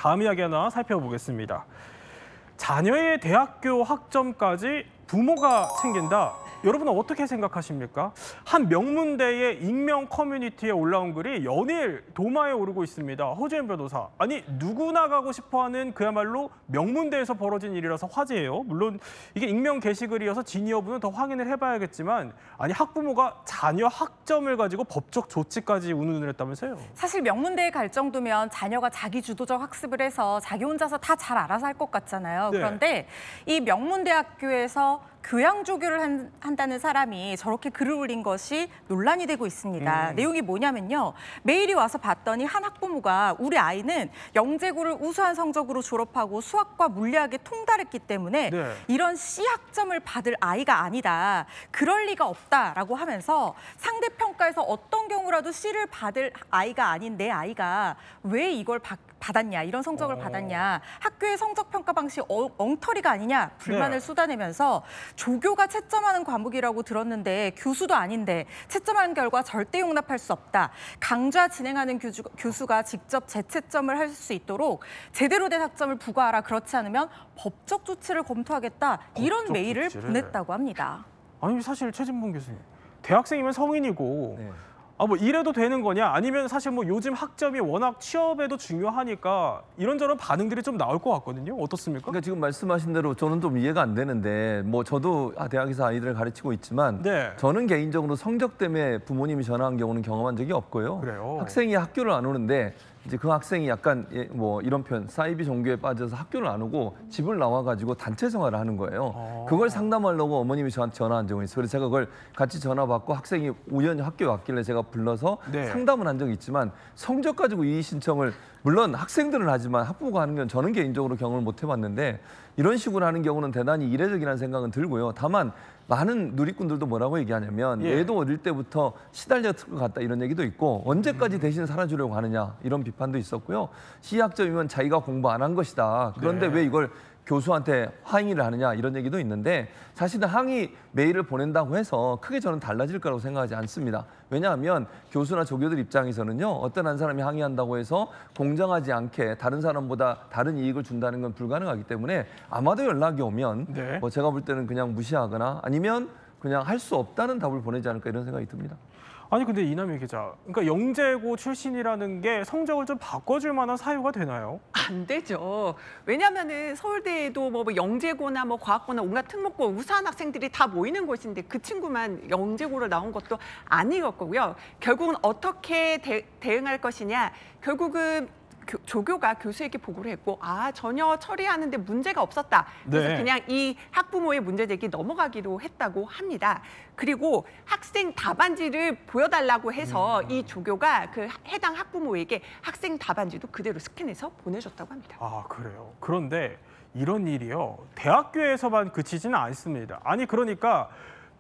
다음 이야기 하나 살펴보겠습니다. 자녀의 대학교 학점까지 부모가 챙긴다. 여러분은 어떻게 생각하십니까? 한 명문대의 익명 커뮤니티에 올라온 글이 연일 도마에 오르고 있습니다. 허주연 변호사. 아니 누구나 가고 싶어하는 그야말로 명문대에서 벌어진 일이라서 화제예요. 물론 이게 익명 게시글이어서 진위 여부는 더 확인을 해봐야겠지만 아니 학부모가 자녀 학점을 가지고 법적 조치까지 운운을 했다면서요? 사실 명문대에 갈 정도면 자녀가 자기 주도적 학습을 해서 자기 혼자서 다 잘 알아서 할 것 같잖아요. 네. 그런데 이 명문대학교에서 교양조교를 한다는 사람이 저렇게 글을 올린 것이 논란이 되고 있습니다. 내용이 뭐냐면요. 메일이 와서 봤더니 한 학부모가 우리 아이는 영재고를 우수한 성적으로 졸업하고 수학과 물리학에 통달했기 때문에 네. 이런 C학점을 받을 아이가 아니다. 그럴 리가 없다라고 하면서 상대평가에서 어떤 경우라도 C를 받을 아이가 아닌 내 아이가 왜 이걸 받았냐, 이런 성적을 받았냐, 학교의 성적 평가 방식 엉터리가 아니냐 불만을 쏟아내면서 조교가 채점하는 과목이라고 들었는데 교수도 아닌데 채점하는 결과 절대 용납할 수 없다. 강좌 진행하는 교수가 직접 재채점을 할 수 있도록 제대로 된 학점을 부과하라. 그렇지 않으면 법적 조치를 검토하겠다. 이런 메일을 보냈다고 합니다. 아니 사실 최진봉 교수님, 대학생이면 성인이고 네. 뭐 이래도 되는 거냐? 아니면 사실 뭐 요즘 학점이 워낙 취업에도 중요하니까 이런저런 반응들이 좀 나올 것 같거든요. 어떻습니까? 그러니까 지금 말씀하신 대로 저는 좀 이해가 안 되는데 뭐 저도 대학에서 아이들을 가르치고 있지만 네. 저는 개인적으로 성적 때문에 부모님이 전화한 경우는 경험한 적이 없고요. 그래요? 학생이 학교를 안 오는데 이제 그 학생이 약간 뭐 이런 표현 사이비 종교에 빠져서 학교를 안 오고 집을 나와가지고 단체 생활을 하는 거예요. 그걸 상담하려고 어머님이 저한테 전화한 적이 있어요. 그래서 제가 그걸 같이 전화 받고 학생이 우연히 학교에 왔길래 제가 불러서 네. 상담을 한 적이 있지만 성적 가지고 이의 신청을 물론 학생들은 하지만 학부모가 하는 건 저는 개인적으로 경험을 못 해봤는데 이런 식으로 하는 경우는 대단히 이례적이라는 생각은 들고요. 다만 많은 누리꾼들도 뭐라고 얘기하냐면 얘도 어릴 때부터 시달렸을 것 같다 이런 얘기도 있고 언제까지 대신 살아주려고 하느냐 이런 비판도 있었고요. C학점이면 자기가 공부 안 한 것이다. 그런데 왜 이걸 교수한테 항의를 하느냐 이런 얘기도 있는데 사실은 항의 메일을 보낸다고 해서 크게 저는 달라질 거라고 생각하지 않습니다. 왜냐하면 교수나 조교들 입장에서는요. 어떤 한 사람이 항의한다고 해서 공정하지 않게 다른 사람보다 다른 이익을 준다는 건 불가능하기 때문에 아마도 연락이 오면 뭐 제가 볼 때는 그냥 무시하거나 아니면 그냥 할 수 없다는 답을 보내지 않을까 이런 생각이 듭니다. 아니 근데 이남희 기자, 그러니까 영재고 출신이라는 게 성적을 좀 바꿔줄 만한 사유가 되나요? 안 되죠. 왜냐하면은 서울대에도 뭐 영재고나 뭐 과학고나 온갖 특목고 우수한 학생들이 다 모이는 곳인데 그 친구만 영재고를 나온 것도 아니었고요. 결국은 어떻게 대응할 것이냐. 결국은 조교가 교수에게 보고를 했고 전혀 처리하는데 문제가 없었다. 그래서 그냥 이 학부모의 문제 제기 넘어가기로 했다고 합니다. 그리고 학생 답안지를 보여달라고 해서 이 조교가 그 해당 학부모에게 학생 답안지도 그대로 스캔해서 보내줬다고 합니다. 아 그래요? 그런데 이런 일이요. 대학교에서만 그치지는 않습니다. 아니 그러니까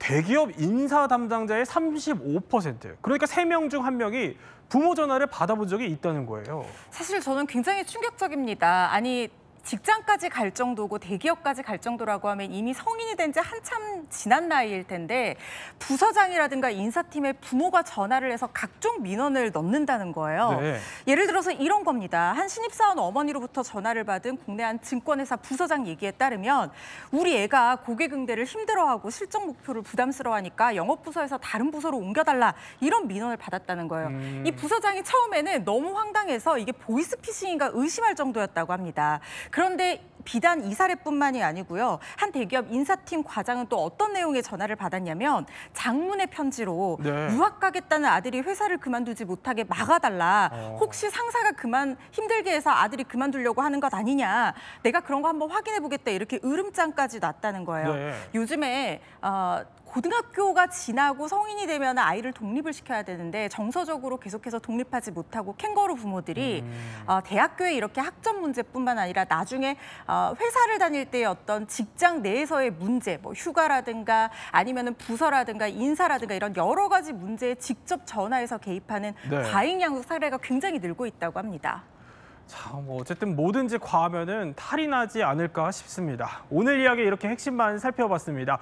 대기업 인사 담당자의 35%, 그러니까 3명 중 1명이 부모 전화를 받아본 적이 있다는 거예요. 사실 저는 굉장히 충격적입니다. 아니 직장까지 갈 정도고 대기업까지 갈 정도라고 하면 이미 성인이 된 지 한참 지난 나이일 텐데 부서장이라든가 인사팀에 부모가 전화를 해서 각종 민원을 넣는다는 거예요. 예를 들어서 이런 겁니다. 한 신입사원 어머니로부터 전화를 받은 국내 한 증권회사 부서장 얘기에 따르면 우리 애가 고객응대를 힘들어하고 실적 목표를 부담스러워하니까 영업부서에서 다른 부서로 옮겨달라 이런 민원을 받았다는 거예요. 이 부서장이 처음에는 너무 황당해서 이게 보이스피싱인가 의심할 정도였다고 합니다. 그런데 비단 이 사례뿐만이 아니고요. 한 대기업 인사팀 과장은 또 어떤 내용의 전화를 받았냐면 장문의 편지로 유학 가겠다는 아들이 회사를 그만두지 못하게 막아달라. 혹시 상사가 힘들게 해서 아들이 그만두려고 하는 것 아니냐. 내가 그런 거 한번 확인해 보겠다. 이렇게 으름장까지 놨다는 거예요. 요즘에 고등학교가 지나고 성인이 되면 아이를 독립을 시켜야 되는데 정서적으로 계속해서 독립하지 못하고 캥거루 부모들이 대학교에 이렇게 학점 문제뿐만 아니라 나중에 회사를 다닐 때의 어떤 직장 내에서의 문제, 뭐 휴가라든가 아니면은 부서라든가 인사라든가 이런 여러 가지 문제에 직접 전화해서 개입하는 과잉 양육 사례가 굉장히 늘고 있다고 합니다. 자, 뭐 어쨌든 뭐든지 과하면은 탈이 나지 않을까 싶습니다. 오늘 이야기 이렇게 핵심만 살펴봤습니다.